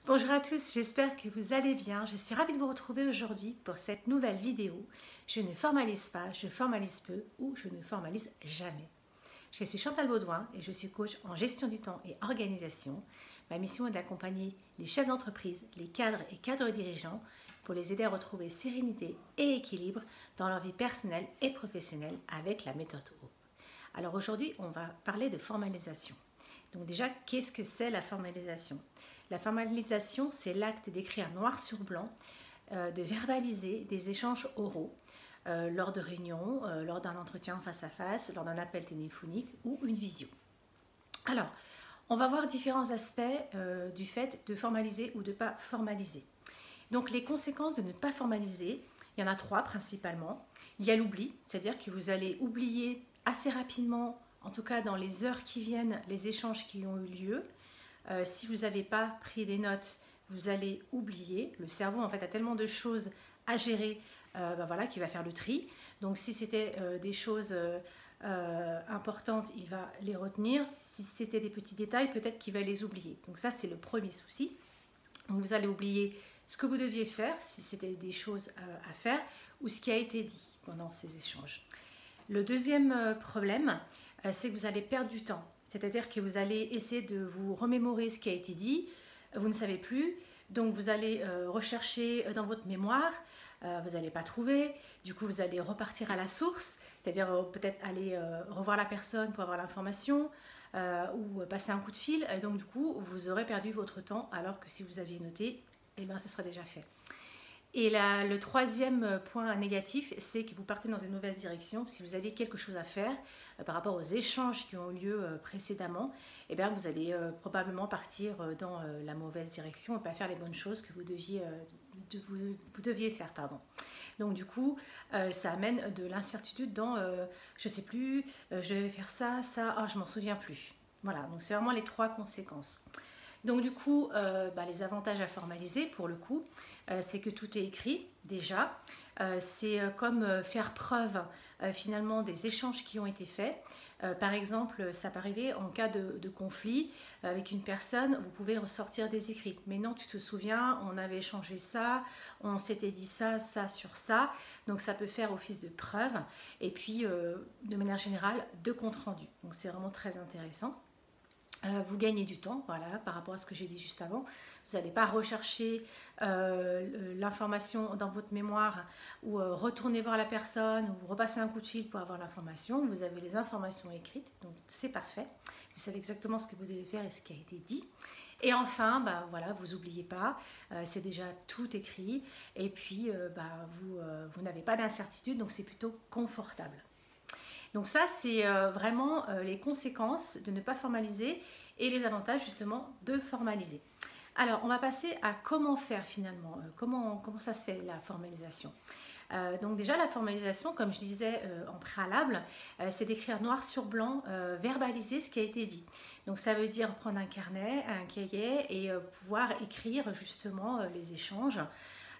Bonjour à tous, j'espère que vous allez bien. Je suis ravie de vous retrouver aujourd'hui pour cette nouvelle vidéo. Je ne formalise pas, je formalise peu ou je ne formalise jamais. Je suis Chantal Baudouin et je suis coach en gestion du temps et organisation. Ma mission est d'accompagner les chefs d'entreprise, les cadres et cadres dirigeants pour les aider à retrouver sérénité et équilibre dans leur vie personnelle et professionnelle avec la méthode O. Alors aujourd'hui, on va parler de formalisation. Donc déjà, qu'est-ce que c'est la formalisation? La formalisation, c'est l'acte d'écrire noir sur blanc, de verbaliser des échanges oraux lors de réunions, lors d'un entretien face à face, lors d'un appel téléphonique ou une visio. Alors, on va voir différents aspects du fait de formaliser ou de ne pas formaliser. Donc les conséquences de ne pas formaliser, il y en a trois principalement. Il y a l'oubli, c'est-à-dire que vous allez oublier assez rapidement, en tout cas dans les heures qui viennent, les échanges qui ont eu lieu. Si vous n'avez pas pris des notes, vous allez oublier. Le cerveau en fait a tellement de choses à gérer voilà, qu'il va faire le tri. Donc si c'était des choses importantes, il va les retenir. Si c'était des petits détails, peut-être qu'il va les oublier. Donc ça, c'est le premier souci. Donc vous allez oublier ce que vous deviez faire, si c'était des choses à faire, ou ce qui a été dit pendant ces échanges. Le deuxième problème, c'est que vous allez perdre du temps. C'est-à-dire que vous allez essayer de vous remémorer ce qui a été dit, vous ne savez plus, donc vous allez rechercher dans votre mémoire, vous n'allez pas trouver, du coup vous allez repartir à la source, c'est-à-dire peut-être aller revoir la personne pour avoir l'information, ou passer un coup de fil, et donc du coup vous aurez perdu votre temps, alors que si vous aviez noté, eh bien, ce sera déjà fait. Et là, le troisième point négatif, c'est que vous partez dans une mauvaise direction. Si vous avez quelque chose à faire par rapport aux échanges qui ont eu lieu précédemment, eh bien, vous allez probablement partir dans la mauvaise direction et pas faire les bonnes choses que vous deviez faire. Pardon. Donc du coup, ça amène de l'incertitude dans je ne sais plus, je vais faire ça, oh, je m'en souviens plus. Voilà, donc c'est vraiment les trois conséquences. Donc du coup, les avantages à formaliser, pour le coup, c'est que tout est écrit déjà. C'est comme faire preuve finalement des échanges qui ont été faits. Par exemple, ça peut arriver en cas de conflit avec une personne, vous pouvez ressortir des écrits. Mais non, tu te souviens, on avait échangé ça, on s'était dit ça, ça sur ça. Donc ça peut faire office de preuve. Et puis, de manière générale, de compte rendu. Donc c'est vraiment très intéressant. Vous gagnez du temps, voilà, par rapport à ce que j'ai dit juste avant. Vous n'allez pas rechercher l'information dans votre mémoire ou retourner voir la personne ou repasser un coup de fil pour avoir l'information. Vous avez les informations écrites, donc c'est parfait. Vous savez exactement ce que vous devez faire et ce qui a été dit. Et enfin, voilà, vous n'oubliez pas, c'est déjà tout écrit. Et puis, vous n'avez pas d'incertitude, donc c'est plutôt confortable. Donc ça, c'est vraiment les conséquences de ne pas formaliser et les avantages justement de formaliser. Alors, on va passer à comment faire finalement, comment ça se fait la formalisation. Donc déjà, la formalisation, comme je disais en préalable, c'est d'écrire noir sur blanc, verbaliser ce qui a été dit. Donc ça veut dire prendre un carnet, un cahier et pouvoir écrire justement les échanges.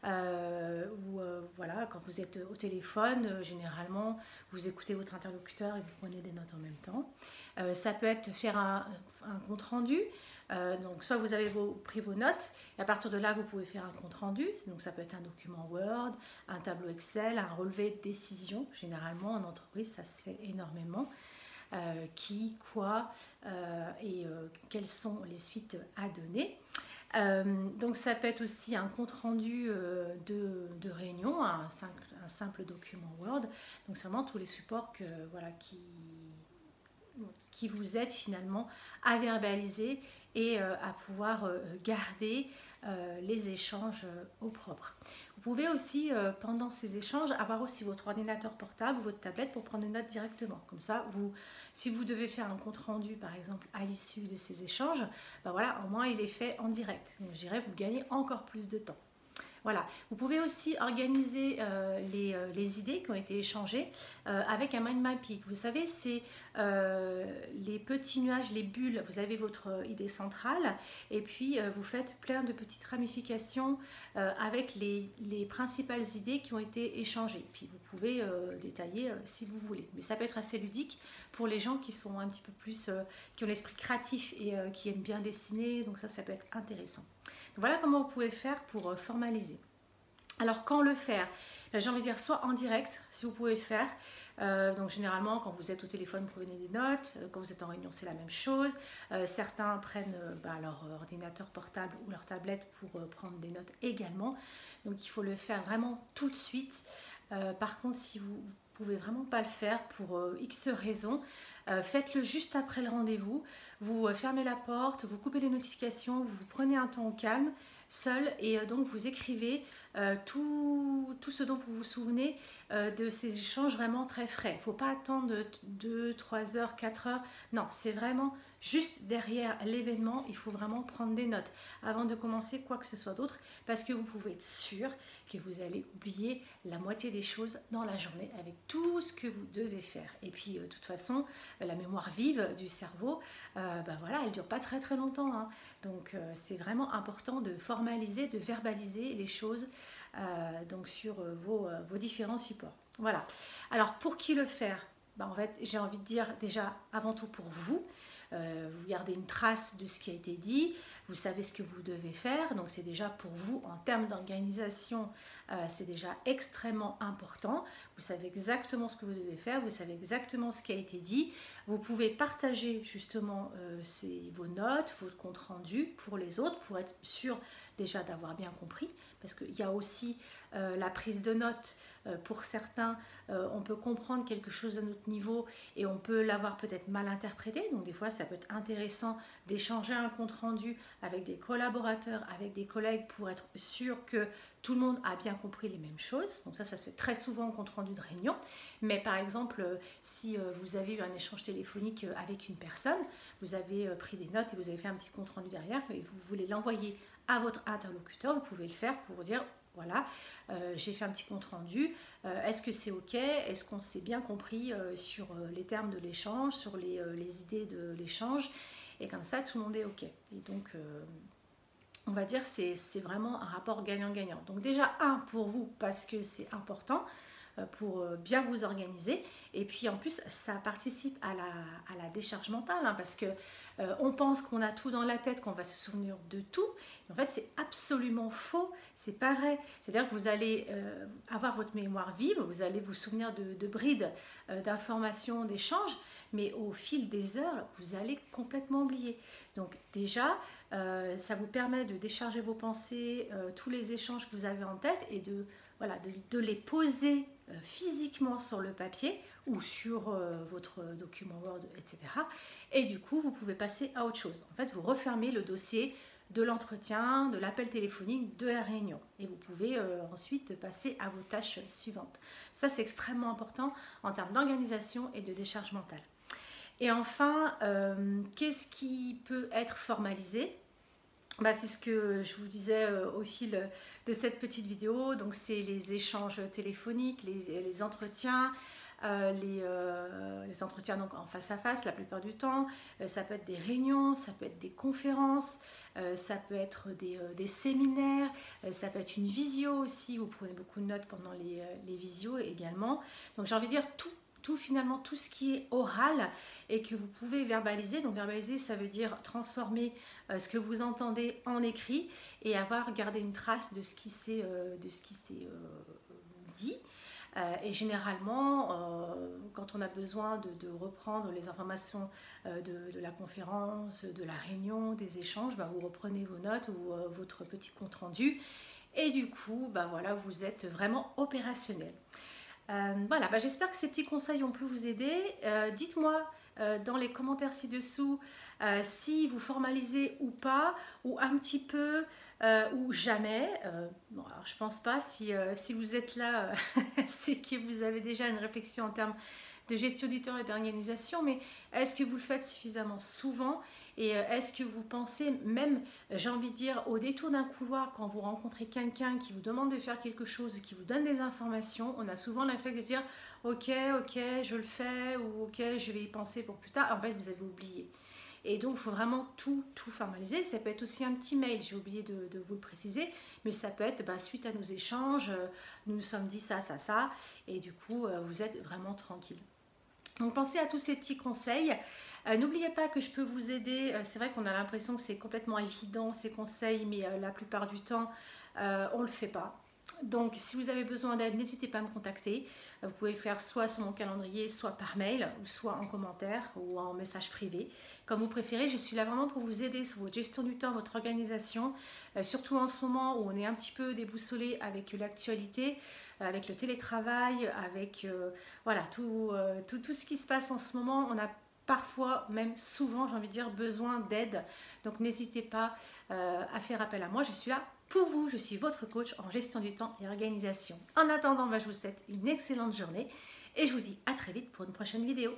Voilà, quand vous êtes au téléphone, généralement vous écoutez votre interlocuteur et vous prenez des notes en même temps. Ça peut être faire un compte rendu, donc soit vous avez pris vos notes et à partir de là vous pouvez faire un compte rendu, donc ça peut être un document Word, un tableau Excel, un relevé de décision. Généralement en entreprise ça se fait énormément. Qui, quoi et quelles sont les suites à donner. Donc ça peut être aussi un compte rendu de réunion, un simple document Word. Donc c'est vraiment tous les supports qui vous aident finalement à verbaliser et à pouvoir garder les échanges au propre. Vous pouvez aussi, pendant ces échanges, avoir aussi votre ordinateur portable ou votre tablette pour prendre des notes directement. Comme ça, si vous devez faire un compte rendu, par exemple, à l'issue de ces échanges, voilà, au moins il est fait en direct. Donc, je dirais, vous gagnez encore plus de temps. Voilà. Vous pouvez aussi organiser les idées qui ont été échangées avec un mind mapping. Vous savez, c'est les petits nuages, les bulles, vous avez votre idée centrale et puis vous faites plein de petites ramifications avec les principales idées qui ont été échangées. Puis vous pouvez détailler si vous voulez. Mais ça peut être assez ludique pour les gens qui sont un petit peu plus, qui ont l'esprit créatif et qui aiment bien dessiner. Donc ça peut être intéressant. Donc voilà comment vous pouvez faire pour formaliser. Alors quand le faire? J'ai envie de dire soit en direct, si vous pouvez le faire. Donc généralement quand vous êtes au téléphone, vous prenez des notes. Quand vous êtes en réunion, c'est la même chose. Certains prennent leur ordinateur portable ou leur tablette pour prendre des notes également. Donc il faut le faire vraiment tout de suite. Par contre, si vous ne pouvez vraiment pas le faire pour X raisons, faites-le juste après le rendez-vous. Vous fermez la porte, vous coupez les notifications, vous prenez un temps au calme, seul, et donc vous écrivez tout ce dont vous vous souvenez de ces échanges vraiment très frais. Il ne faut pas attendre 2, 3 heures, 4 heures. Non, c'est vraiment juste derrière l'événement. Il faut vraiment prendre des notes avant de commencer quoi que ce soit d'autre parce que vous pouvez être sûr que vous allez oublier la moitié des choses dans la journée avec tout ce que vous devez faire. Et puis, de toute façon, la mémoire vive du cerveau, voilà, elle ne dure pas très très longtemps. Hein. Donc, c'est vraiment important de formaliser, de verbaliser les choses donc sur vos différents supports. Voilà. Alors pour qui le faire? En fait, j'ai envie de dire déjà avant tout pour vous. Vous gardez une trace de ce qui a été dit, vous savez ce que vous devez faire, donc c'est déjà pour vous en termes d'organisation, c'est déjà extrêmement important. Vous savez exactement ce que vous devez faire, vous savez exactement ce qui a été dit. Vous pouvez partager justement vos notes, votre compte rendu pour les autres, pour être sûr déjà d'avoir bien compris, parce qu'il y a aussi la prise de notes. Pour certains, on peut comprendre quelque chose à notre niveau et on peut l'avoir peut-être mal interprété. Donc des fois, ça peut être intéressant d'échanger un compte rendu avec des collaborateurs, avec des collègues pour être sûr que tout le monde a bien compris les mêmes choses. Donc ça se fait très souvent en compte rendu de réunion. Mais par exemple, si vous avez eu un échange téléphonique avec une personne, vous avez pris des notes et vous avez fait un petit compte rendu derrière et vous voulez l'envoyer à votre interlocuteur, vous pouvez le faire pour dire voilà, j'ai fait un petit compte rendu, est-ce que c'est ok, est-ce qu'on s'est bien compris sur les termes de l'échange, sur les idées de l'échange, et comme ça tout le monde est ok. Et donc on va dire c'est vraiment un rapport gagnant-gagnant. Donc déjà pour vous parce que c'est important pour bien vous organiser, et puis en plus ça participe à la décharge mentale parce que on pense qu'on a tout dans la tête, qu'on va se souvenir de tout. En fait, c'est absolument faux, c'est pas vrai. C'est-à-dire que vous allez avoir votre mémoire vive, vous allez vous souvenir de brides d'informations, d'échanges, mais au fil des heures, vous allez complètement oublier. Donc déjà, ça vous permet de décharger vos pensées, tous les échanges que vous avez en tête, et de les poser physiquement sur le papier ou sur votre document Word, etc. Et du coup, vous pouvez passer à autre chose. En fait, vous refermez le dossier de l'entretien, de l'appel téléphonique, de la réunion. Et vous pouvez ensuite passer à vos tâches suivantes. Ça, c'est extrêmement important en termes d'organisation et de décharge mentale. Et enfin, qu'est-ce qui peut être formalisé ? C'est ce que je vous disais au fil de cette petite vidéo. Donc, c'est les échanges téléphoniques, les entretiens, les entretiens donc en face à face la plupart du temps. Ça peut être des réunions, ça peut être des conférences, ça peut être des séminaires, ça peut être une visio aussi. Vous prenez beaucoup de notes pendant les visios également. Donc, j'ai envie de dire finalement tout ce qui est oral et que vous pouvez verbaliser. Donc verbaliser, ça veut dire transformer ce que vous entendez en écrit et gardé une trace de ce qui s'est dit. Et généralement, quand on a besoin de reprendre les informations de la conférence, de la réunion, des échanges, vous reprenez vos notes ou votre petit compte rendu, et du coup, voilà, vous êtes vraiment opérationnel. Voilà, j'espère que ces petits conseils ont pu vous aider. Dites-moi dans les commentaires ci-dessous si vous formalisez ou pas, ou un petit peu, ou jamais. Alors, je pense pas, si vous êtes là, c'est que vous avez déjà une réflexion en termes de gestion du temps et d'organisation, mais est-ce que vous le faites suffisamment souvent? Et est-ce que vous pensez même, j'ai envie de dire, au détour d'un couloir, quand vous rencontrez quelqu'un qui vous demande de faire quelque chose, qui vous donne des informations, on a souvent le réflexe de dire ok, je le fais, ou ok, je vais y penser pour plus tard. En fait, vous avez oublié. Et donc, il faut vraiment tout formaliser. Ça peut être aussi un petit mail, j'ai oublié de vous le préciser, mais ça peut être suite à nos échanges, nous nous sommes dit ça, et du coup, vous êtes vraiment tranquille. Donc, pensez à tous ces petits conseils. N'oubliez pas que je peux vous aider. C'est vrai qu'on a l'impression que c'est complètement évident ces conseils, mais la plupart du temps, on ne le fait pas. Donc, si vous avez besoin d'aide, n'hésitez pas à me contacter. Vous pouvez le faire soit sur mon calendrier, soit par mail, ou soit en commentaire ou en message privé. Comme vous préférez, je suis là vraiment pour vous aider sur votre gestion du temps, votre organisation. Surtout en ce moment où on est un petit peu déboussolé avec l'actualité, avec le télétravail, avec voilà, tout ce qui se passe en ce moment. On a parfois, même souvent, j'ai envie de dire, besoin d'aide. Donc n'hésitez pas à faire appel à moi. Je suis là pour vous. Je suis votre coach en gestion du temps et organisation. En attendant, je vous souhaite une excellente journée et je vous dis à très vite pour une prochaine vidéo.